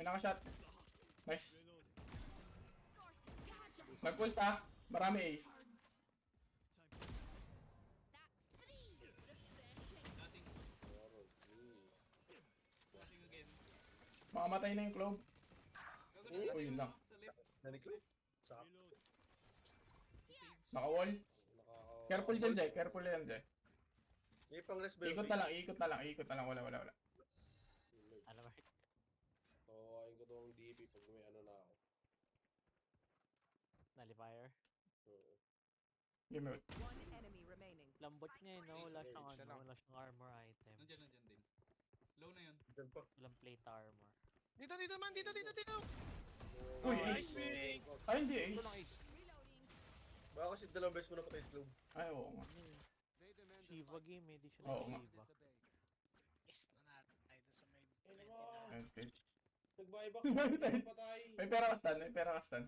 May nakashot. Nice. Nag-ult ah. Marami A. Nothing. Nothing again. Makamatay na yung Clove. Gago Uy, yun lang. sa left. Naniklo? Sa Naka-wall. Careful dyan, Jay. Careful yan, Jay. May pang rest ba Ikot na lang, ikot na lang, ikot na lang. Wala. Ano ba? Oo, ayun ko tong DP pag may ano na ako. Nullifier. Oo. Give me ult. One enemy remaining. Lambot niya no, wala siyang Siya ano, lang. wala siyang armor item. Nandyan din. Low na yun. Diyan pa. Walang plate armor. Dito man, dito. Uy, Nice, ace. Vic. Ay, hindi Ito lang ace. ace. Reloading. Baka kasi dalawang beses mo na patay sa globe. Ay, oo nga. Shiva game eh, di siya Oo nga. Shiva. Yes na natin tayo dun sa may... Ayun naman! Okay. Nag-buyback Nag-buyback. patay. May pera ka stun, may pera ka stun.